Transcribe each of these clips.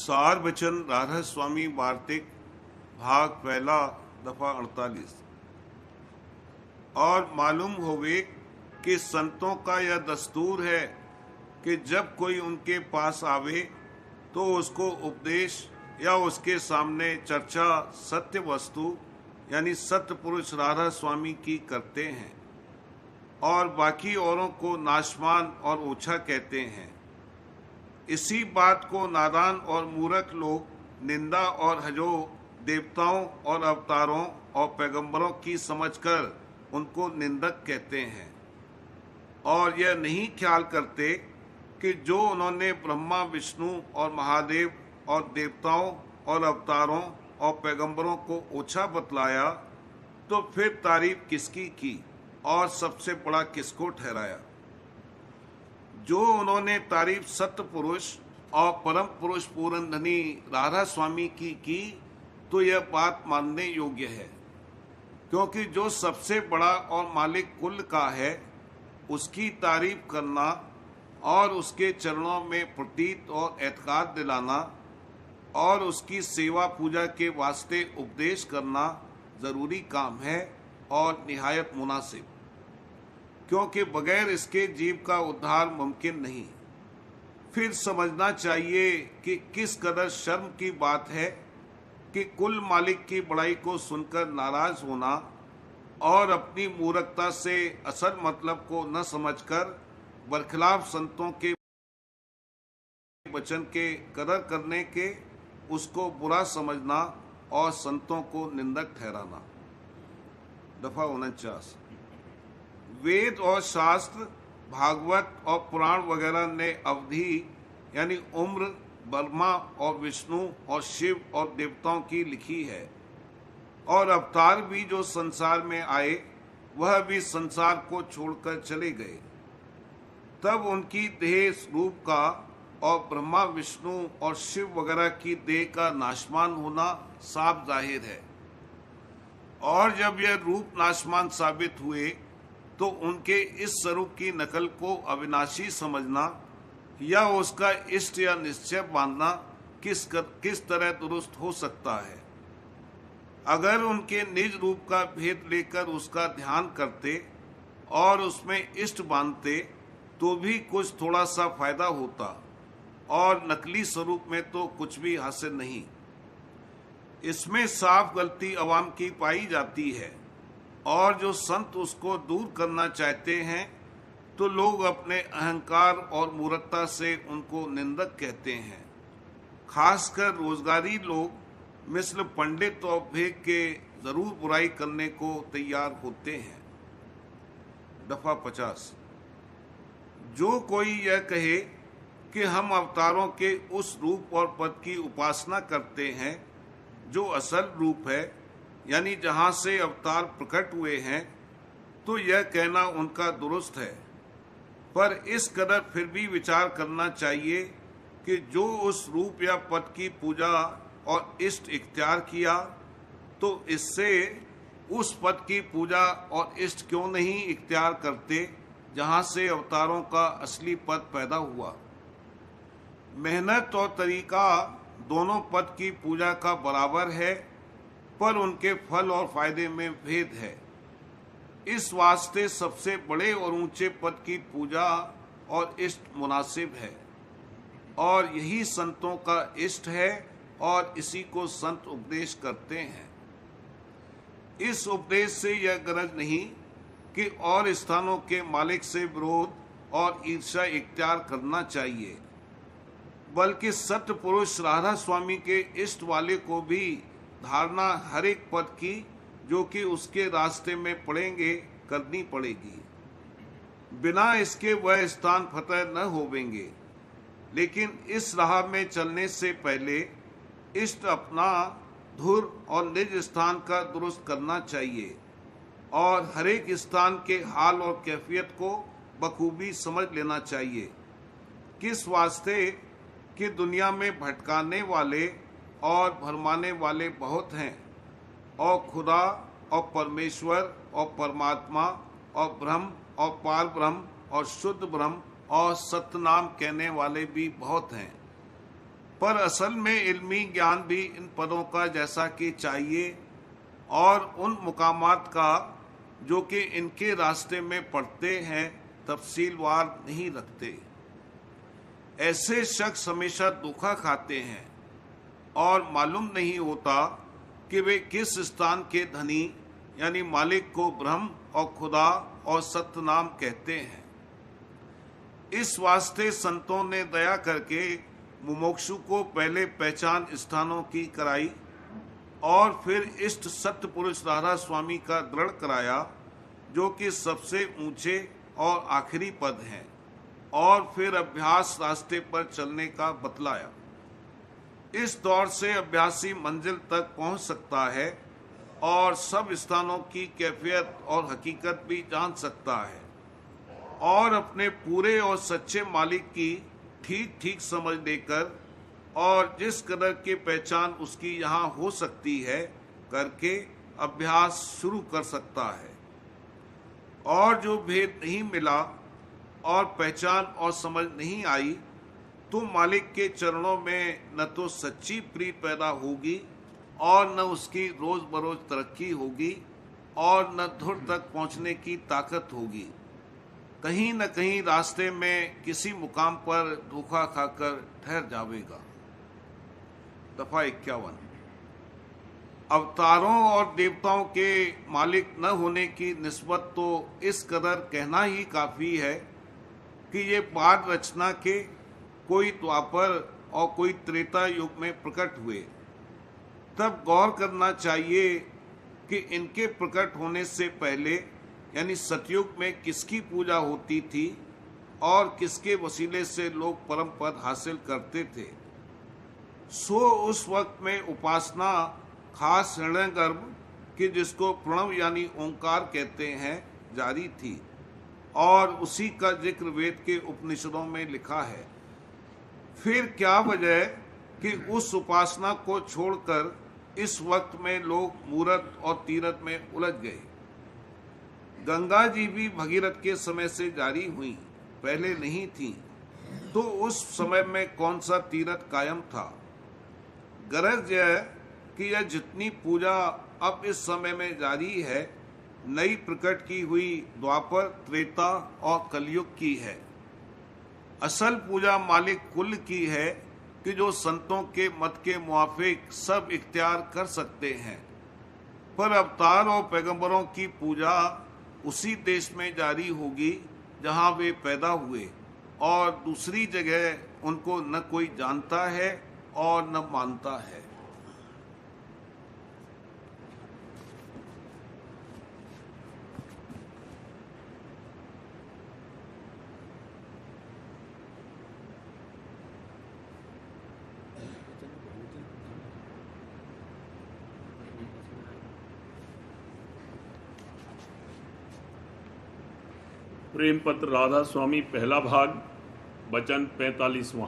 सार बचन राधा स्वामी वार्तिक भाग पहला दफा 48। और मालूम होवे कि संतों का यह दस्तूर है कि जब कोई उनके पास आवे तो उसको उपदेश या उसके सामने चर्चा सत्य वस्तु यानी सत्य पुरुष राधा स्वामी की करते हैं और बाकी औरों को नाशमान और ओछा कहते हैं। इसी बात को नादान और मूर्ख लोग निंदा और हजो देवताओं और अवतारों और पैगंबरों की समझकर उनको निंदक कहते हैं और यह नहीं ख्याल करते कि जो उन्होंने ब्रह्मा विष्णु और महादेव और देवताओं और अवतारों और पैगंबरों को ओछा बतलाया तो फिर तारीफ किसकी की और सबसे बड़ा किसको ठहराया। जो उन्होंने तारीफ सत्य पुरुष और परम पुरुष पूर्ण धनी राधा स्वामी की तो यह बात मानने योग्य है, क्योंकि जो सबसे बड़ा और मालिक कुल का है उसकी तारीफ करना और उसके चरणों में प्रतीत और एतकाद दिलाना और उसकी सेवा पूजा के वास्ते उपदेश करना जरूरी काम है और निहायत मुनासिब, क्योंकि बगैर इसके जीव का उद्धार मुमकिन नहीं। फिर समझना चाहिए कि किस कदर शर्म की बात है कि कुल मालिक की बड़ाई को सुनकर नाराज होना और अपनी मूर्खता से असल मतलब को न समझकर बरखिलाफ संतों के वचन के कदर करने के उसको बुरा समझना और संतों को निंदक ठहराना। दफा 49। वेद और शास्त्र, भागवत और पुराण वगैरह ने अवधि यानी उम्र ब्रह्मा और विष्णु और शिव और देवताओं की लिखी है, और अवतार भी जो संसार में आए वह भी संसार को छोड़कर चले गए। तब उनकी देह रूप का और ब्रह्मा विष्णु और शिव वगैरह की देह का नाशमान होना साफ जाहिर है, और जब यह रूप नाशमान साबित हुए तो उनके इस स्वरूप की नकल को अविनाशी समझना या उसका इष्ट या निश्चय बांधना किस तरह दुरुस्त हो सकता है। अगर उनके निज रूप का भेद लेकर उसका ध्यान करते और उसमें इष्ट बांधते तो भी कुछ थोड़ा सा फायदा होता, और नकली स्वरूप में तो कुछ भी हासिल नहीं। इसमें साफ गलती अवाम की पाई जाती है, और जो संत उसको दूर करना चाहते हैं तो लोग अपने अहंकार और मूर्खता से उनको निंदक कहते हैं। खासकर रोजगारी लोग मिसल पंडित और भेद के जरूर बुराई करने को तैयार होते हैं। दफा 50। जो कोई यह कहे कि हम अवतारों के उस रूप और पद की उपासना करते हैं जो असल रूप है, यानी जहां से अवतार प्रकट हुए हैं, तो यह कहना उनका दुरुस्त है। पर इस कदर फिर भी विचार करना चाहिए कि जो उस रूप या पद की पूजा और इष्ट इख्तियार किया तो इससे उस पद की पूजा और इष्ट क्यों नहीं इख्तियार करते जहां से अवतारों का असली पद पैदा हुआ। मेहनत और तरीका दोनों पद की पूजा का बराबर है, पर उनके फल और फायदे में भेद है। इस वास्ते सबसे बड़े और ऊंचे पद की पूजा और इष्ट मुनासिब है, और यही संतों का इष्ट है, और इसी को संत उपदेश करते हैं। इस उपदेश से यह गरज नहीं कि और स्थानों के मालिक से विरोध और ईर्ष्या इख्तियार करना चाहिए, बल्कि सत्य पुरुष राधा स्वामी के इष्ट वाले को भी धारणा हर एक पद की जो कि उसके रास्ते में पड़ेंगे करनी पड़ेगी। बिना इसके वह स्थान फतह न होवेंगे। लेकिन इस राह में चलने से पहले इष्ट अपना धुर और निज स्थान का दुरुस्त करना चाहिए, और हर एक स्थान के हाल और कैफियत को बखूबी समझ लेना चाहिए। किस वास्ते कि दुनिया में भटकाने वाले और भरमाने वाले बहुत हैं, और खुदा और परमेश्वर और परमात्मा और ब्रह्म और पार ब्रह्म और शुद्ध ब्रह्म और सत्यनाम कहने वाले भी बहुत हैं। पर असल में इल्मी ज्ञान भी इन पदों का जैसा कि चाहिए और उन मुकामात का जो कि इनके रास्ते में पड़ते हैं तफसीलवार नहीं रखते। ऐसे शख्स हमेशा धोखा खाते हैं और मालूम नहीं होता कि वे किस स्थान के धनी यानी मालिक को ब्रह्म और खुदा और सत्य नाम कहते हैं। इस वास्ते संतों ने दया करके मुमुक्षु को पहले पहचान स्थानों की कराई और फिर इष्ट सत्य पुरुष राधा स्वामी का दृढ़ कराया जो कि सबसे ऊंचे और आखिरी पद हैं, और फिर अभ्यास रास्ते पर चलने का बतलाया। इस दौर से अभ्यासी मंजिल तक पहुंच सकता है और सब स्थानों की कैफियत और हकीकत भी जान सकता है और अपने पूरे और सच्चे मालिक की ठीक ठीक समझ लेकर और जिस कदर की पहचान उसकी यहाँ हो सकती है करके अभ्यास शुरू कर सकता है। और जो भेद नहीं मिला और पहचान और समझ नहीं आई तो मालिक के चरणों में न तो सच्ची प्रीत पैदा होगी और न उसकी रोज बरोज तरक्की होगी और न धुर तक पहुंचने की ताकत होगी। कहीं न कहीं रास्ते में किसी मुकाम पर धोखा खाकर ठहर जाएगा। दफा 51। अवतारों और देवताओं के मालिक न होने की निस्बत तो इस कदर कहना ही काफी है कि ये पाठ रचना के कोई द्वापर और कोई त्रेता युग में प्रकट हुए। तब गौर करना चाहिए कि इनके प्रकट होने से पहले यानी सतयुग में किसकी पूजा होती थी और किसके वसीले से लोग परम पद हासिल करते थे। सो उस वक्त में उपासना खास हृदयगर्भ कि जिसको प्रणव यानी ओंकार कहते हैं जारी थी और उसी का जिक्र वेद के उपनिषदों में लिखा है। फिर क्या वजह कि उस उपासना को छोड़कर इस वक्त में लोग मूरत और तीरथ में उलझ गए। गंगा जी भी भगीरथ के समय से जारी हुई, पहले नहीं थी, तो उस समय में कौन सा तीरथ कायम था। गरज यह कि यह जितनी पूजा अब इस समय में जारी है नई प्रकट की हुई द्वापर त्रेता और कलयुग की है। असल पूजा मालिक कुल की है कि जो संतों के मत के मुआफिक सब इख्तियार कर सकते हैं, पर अवतार और पैगंबरों की पूजा उसी देश में जारी होगी जहां वे पैदा हुए और दूसरी जगह उनको न कोई जानता है और न मानता है। प्रेम पत्र राधा स्वामी पहला भाग वचन 45वां।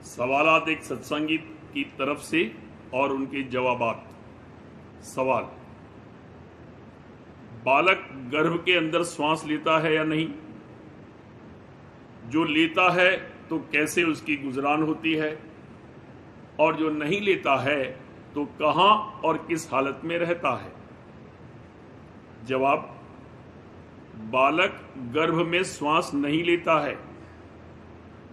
सवालात एक सत्संगी की तरफ से और उनके जवाबात। सवाल: बालक गर्भ के अंदर श्वास लेता है या नहीं? जो लेता है तो कैसे उसकी गुजरान होती है, और जो नहीं लेता है तो कहां और किस हालत में रहता है? जवाब: बालक गर्भ में श्वास नहीं लेता है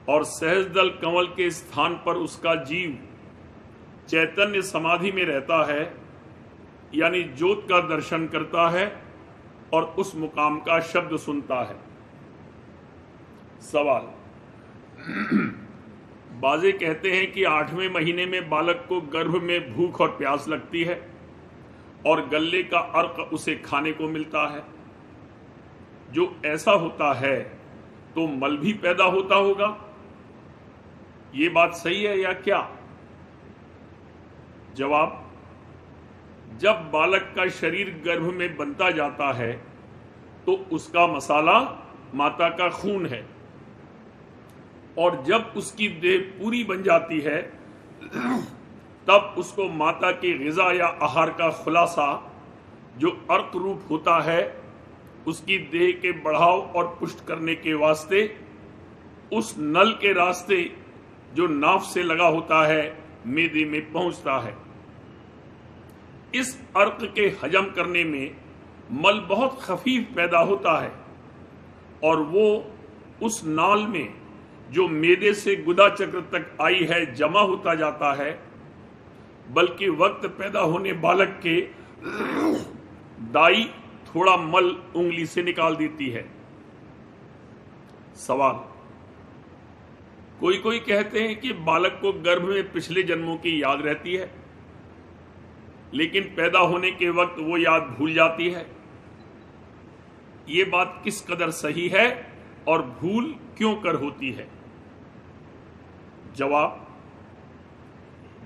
और सहजदल कंवल के स्थान पर उसका जीव चैतन्य समाधि में रहता है, यानी ज्योत का दर्शन करता है और उस मुकाम का शब्द सुनता है। सवाल: बाजे कहते हैं कि 8वें महीने में बालक को गर्भ में भूख और प्यास लगती है और गल्ले का अर्क उसे खाने को मिलता है। जो ऐसा होता है तो मल भी पैदा होता होगा, ये बात सही है या क्या? जवाब: जब बालक का शरीर गर्भ में बनता जाता है तो उसका मसाला माता का खून है, और जब उसकी देह पूरी बन जाती है तब उसको माता की ग़िज़ा या आहार का खुलासा जो अर्क रूप होता है उसकी देह के बढ़ाव और पुष्ट करने के वास्ते उस नल के रास्ते जो नाफ से लगा होता है मैदे में पहुंचता है। इस अर्क के हजम करने में मल बहुत खफीफ पैदा होता है और वो उस नाल में जो मैदे से गुदा चक्र तक आई है जमा होता जाता है, बल्कि वक्त पैदा होने बालक के दाई थोड़ा मल उंगली से निकाल देती है। सवाल, कोई कोई कहते हैं कि बालक को गर्भ में पिछले जन्मों की याद रहती है, लेकिन पैदा होने के वक्त वो याद भूल जाती है। ये बात किस कदर सही है और भूल क्यों कर होती है? जवाब,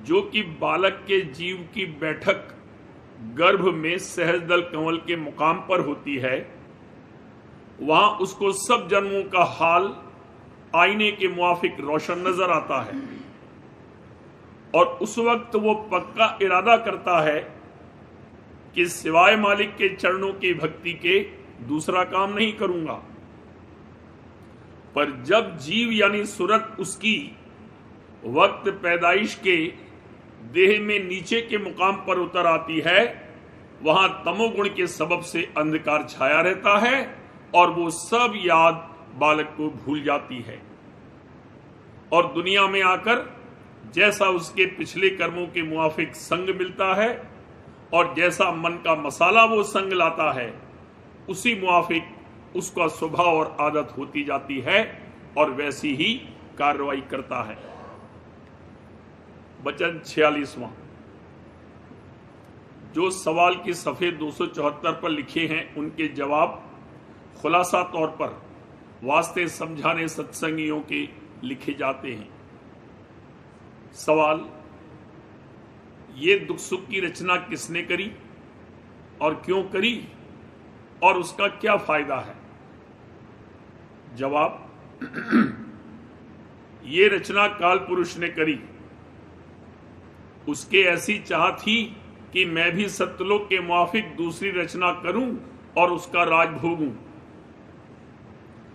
जो कि बालक के जीव की बैठक गर्भ में सहजदल कंवल के मुकाम पर होती है, वहां उसको सब जन्मों का हाल आईने के मुआफिक रोशन नजर आता है और उस वक्त वो पक्का इरादा करता है कि सिवाय मालिक के चरणों की भक्ति के दूसरा काम नहीं करूंगा। पर जब जीव यानी सूरत उसकी वक्त पैदाइश के देह में नीचे के मुकाम पर उतर आती है, वहां तमोगुण के सबब से अंधकार छाया रहता है और वो सब याद बालक को भूल जाती है और दुनिया में आकर जैसा उसके पिछले कर्मों के मुआफिक संग मिलता है और जैसा मन का मसाला वो संग लाता है, उसी मुआफिक उसका स्वभाव और आदत होती जाती है और वैसी ही कार्रवाई करता है। वचन 46वां, जो सवाल की सफ़े 274 पर लिखे हैं उनके जवाब खुलासा तौर पर वास्ते समझाने सत्संगियों के लिखे जाते हैं। सवाल, ये दुख सुख की रचना किसने करी और क्यों करी और उसका क्या फायदा है? जवाब, ये रचना काल पुरुष ने करी। उसके ऐसी चाह थी कि मैं भी सत्यलोक के मुआफिक दूसरी रचना करूं और उसका राज भोगूं।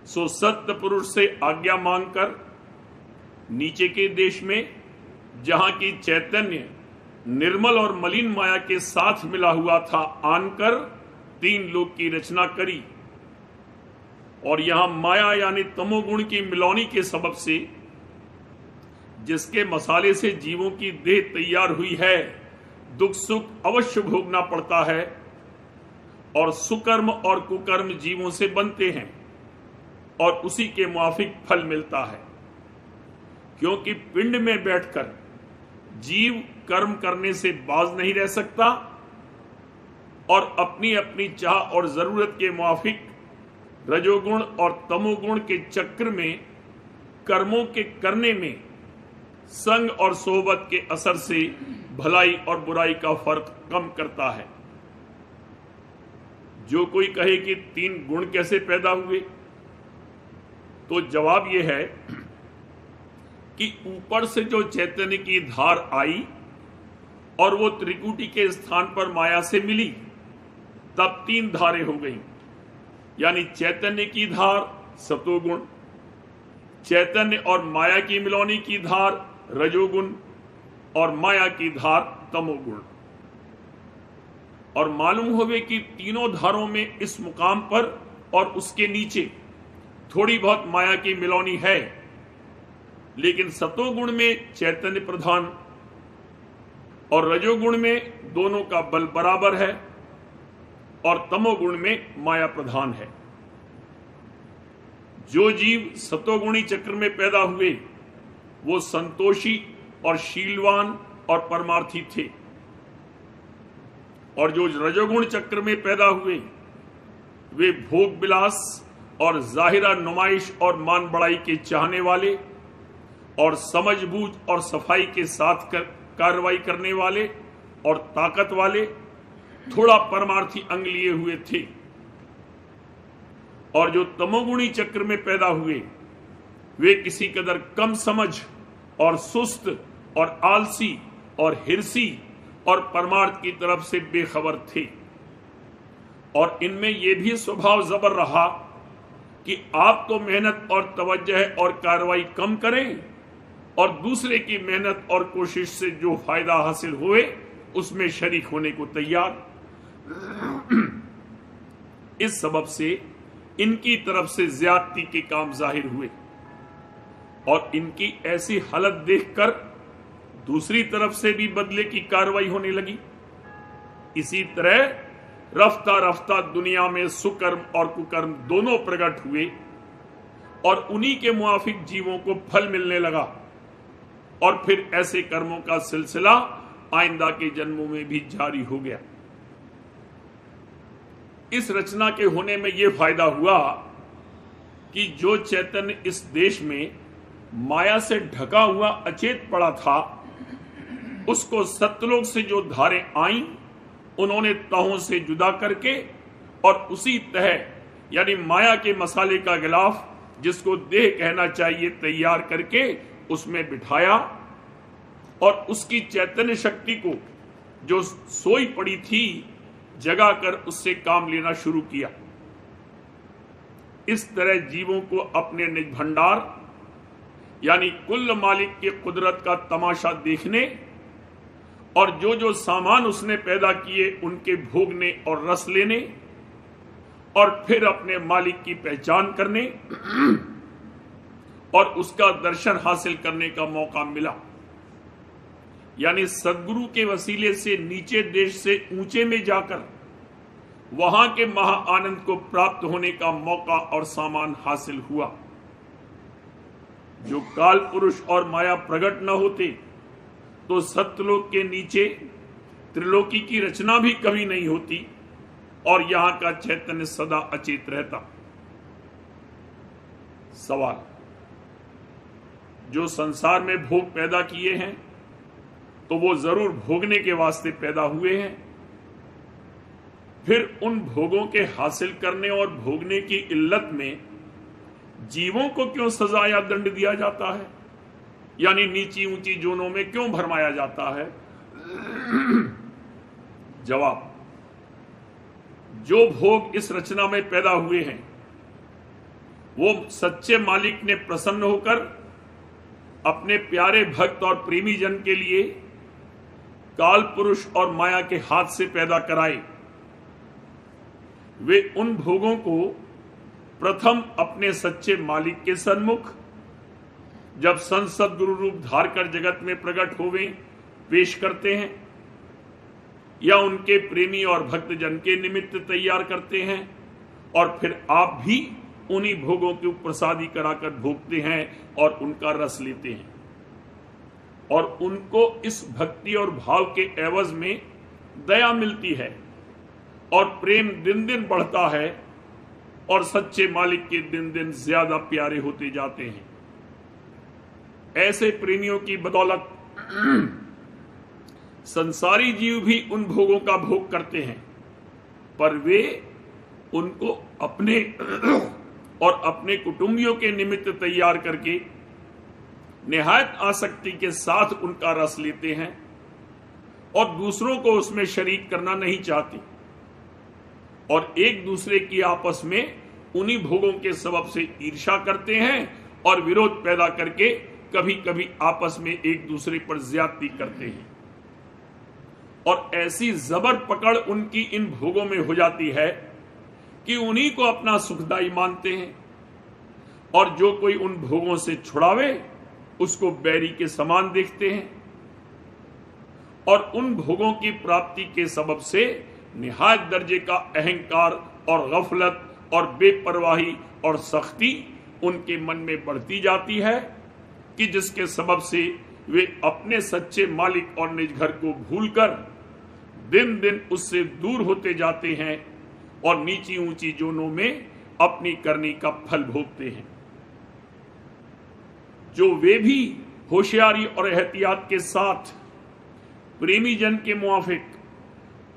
सो सत्य पुरुष से आज्ञा मांगकर नीचे के देश में, जहां की चैतन्य निर्मल और मलिन माया के साथ मिला हुआ था, आनकर 3 लोक की रचना करी और यहां माया यानी तमोगुण की मिलौनी के सबब से जिसके मसाले से जीवों की देह तैयार हुई है, दुख सुख अवश्य भोगना पड़ता है और सुकर्म और कुकर्म जीवों से बनते हैं और उसी के मुआफिक फल मिलता है। क्योंकि पिंड में बैठकर जीव कर्म करने से बाज नहीं रह सकता और अपनी अपनी चाह और जरूरत के मुआफिक रजोगुण और तमोगुण के चक्र में कर्मों के करने में संग और सोहबत के असर से भलाई और बुराई का फर्क कम करता है। जो कोई कहे कि 3 गुण कैसे पैदा हुए, तो जवाब यह है कि ऊपर से जो चैतन्य की धार आई और वो त्रिकुटी के स्थान पर माया से मिली, तब 3 धारें हो गईं। यानी चैतन्य की धार सतोगुण, चैतन्य और माया की मिलौनी की धार रजोगुण और माया की धार तमोगुण। और मालूम होवे कि तीनों धारों में इस मुकाम पर और उसके नीचे थोड़ी बहुत माया की मिलौनी है, लेकिन सतोगुण में चैतन्य प्रधान और रजोगुण में दोनों का बल बराबर है और तमोगुण में माया प्रधान है। जो जीव सतोगुणी चक्र में पैदा हुए वो संतोषी और शीलवान और परमार्थी थे, और जो रजोगुण चक्र में पैदा हुए वे भोग विलास और जाहिरा नुमाइश और मान बड़ाई के चाहने वाले और समझबूझ और सफाई के साथ कार्रवाई करने वाले और ताकत वाले थोड़ा परमार्थी अंग लिए हुए थे। और जो तमोगुणी चक्र में पैदा हुए वे किसी कदर कम समझ और सुस्त और आलसी और हिरसी और परमार्थ की तरफ से बेखबर थे। और इनमें यह भी स्वभाव जबर रहा कि आप तो मेहनत और तवज्जो और कार्रवाई कम करें और दूसरे की मेहनत और कोशिश से जो फायदा हासिल हुए उसमें शरीक होने को तैयार। इस सबब से इनकी तरफ से ज्यादती के काम जाहिर हुए और इनकी ऐसी हालत देखकर दूसरी तरफ से भी बदले की कार्रवाई होने लगी। इसी तरह रफ्ता रफ्ता दुनिया में सुकर्म और कुकर्म दोनों प्रकट हुए और उन्हीं के मुआफिक जीवों को फल मिलने लगा और फिर ऐसे कर्मों का सिलसिला आइंदा के जन्मों में भी जारी हो गया। इस रचना के होने में यह फायदा हुआ कि जो चैतन्य इस देश में माया से ढका हुआ अचेत पड़ा था, उसको सत्यलोक से जो धारें आईं उन्होंने तहों से जुदा करके और उसी तह यानी माया के मसाले का गिलाफ जिसको देह कहना चाहिए तैयार करके उसमें बिठाया और उसकी चैतन्य शक्ति को जो सोई पड़ी थी जगाकर उससे काम लेना शुरू किया। इस तरह जीवों को अपने निज भंडार यानी कुल मालिक के कुदरत का तमाशा देखने और जो जो सामान उसने पैदा किए उनके भोगने और रस लेने और फिर अपने मालिक की पहचान करने और उसका दर्शन हासिल करने का मौका मिला। यानी सदगुरु के वसीले से नीचे देश से ऊंचे में जाकर वहां के महा आनंद को प्राप्त होने का मौका और सामान हासिल हुआ। जो काल पुरुष और माया प्रकट न होते तो सत्यलोक के नीचे त्रिलोकी की रचना भी कभी नहीं होती और यहां का चैतन्य सदा अचेत रहता। सवाल, जो संसार में भोग पैदा किए हैं तो वो जरूर भोगने के वास्ते पैदा हुए हैं, फिर उन भोगों के हासिल करने और भोगने की इल्लत में जीवों को क्यों सजा या दंड दिया जाता है, यानी नीची ऊंची जोनों में क्यों भरमाया जाता है? जवाब, जो भोग इस रचना में पैदा हुए हैं वो सच्चे मालिक ने प्रसन्न होकर अपने प्यारे भक्त और प्रेमी जन के लिए काल पुरुष और माया के हाथ से पैदा कराए। वे उन भोगों को प्रथम अपने सच्चे मालिक के सन्मुख जब संसद गुरु रूप धार कर जगत में प्रकट होवे पेश करते हैं या उनके प्रेमी और भक्त जन के निमित्त तैयार करते हैं और फिर आप भी उन्हीं भोगों की प्रसादी कराकर भोगते हैं और उनका रस लेते हैं और उनको इस भक्ति और भाव के एवज में दया मिलती है और प्रेम दिन दिन बढ़ता है और सच्चे मालिक के दिन दिन ज्यादा प्यारे होते जाते हैं। ऐसे प्रेमियों की बदौलत संसारी जीव भी उन भोगों का भोग करते हैं, पर वे उनको अपने और अपने कुटुंबियों के निमित्त तैयार करके निहायत आसक्ति के साथ उनका रस लेते हैं और दूसरों को उसमें शरीक करना नहीं चाहते और एक दूसरे की आपस में उन्हीं भोगों के सबब से ईर्ष्या करते हैं और विरोध पैदा करके कभी कभी आपस में एक दूसरे पर ज्यादती करते हैं और ऐसी जबर पकड़ उनकी इन भोगों में हो जाती है कि उन्हीं को अपना सुखदाई मानते हैं और जो कोई उन भोगों से छुड़ावे उसको बैरी के समान देखते हैं और उन भोगों की प्राप्ति के सबब से निहायत दर्जे का अहंकार और गफलत और बेपरवाही और सख्ती उनके मन में बढ़ती जाती है कि जिसके सबब से वे अपने सच्चे मालिक और निज घर को भूलकर दिन दिन उससे दूर होते जाते हैं और नीची ऊंची जोनों में अपनी करनी का फल भोगते हैं। जो वे भी होशियारी और एहतियात के साथ प्रेमी जन के मुआफिक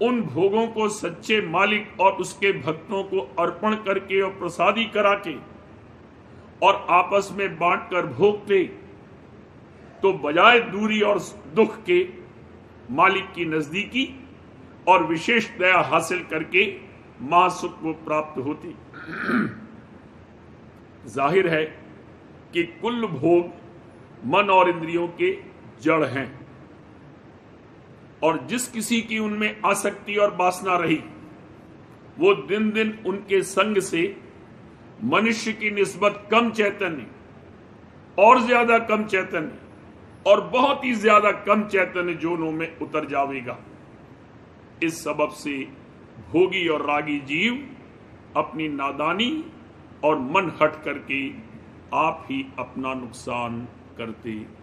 उन भोगों को सच्चे मालिक और उसके भक्तों को अर्पण करके और प्रसादी करा के और आपस में बांटकर भोगते तो बजाय दूरी और दुख के मालिक की नजदीकी और विशेष दया हासिल करके महासुख को प्राप्त होती। जाहिर है कि कुल भोग मन और इंद्रियों के जड़ हैं। और जिस किसी की उनमें आसक्ति और वासना रही, वो दिन दिन उनके संग से मनुष्य की निस्बत कम चैतन्य और ज्यादा कम चैतन्य और बहुत ही ज्यादा कम चैतन्य जोनों में उतर जाएगा। इस सबब से भोगी और रागी जीव अपनी नादानी और मन हट करके आप ही अपना नुकसान करते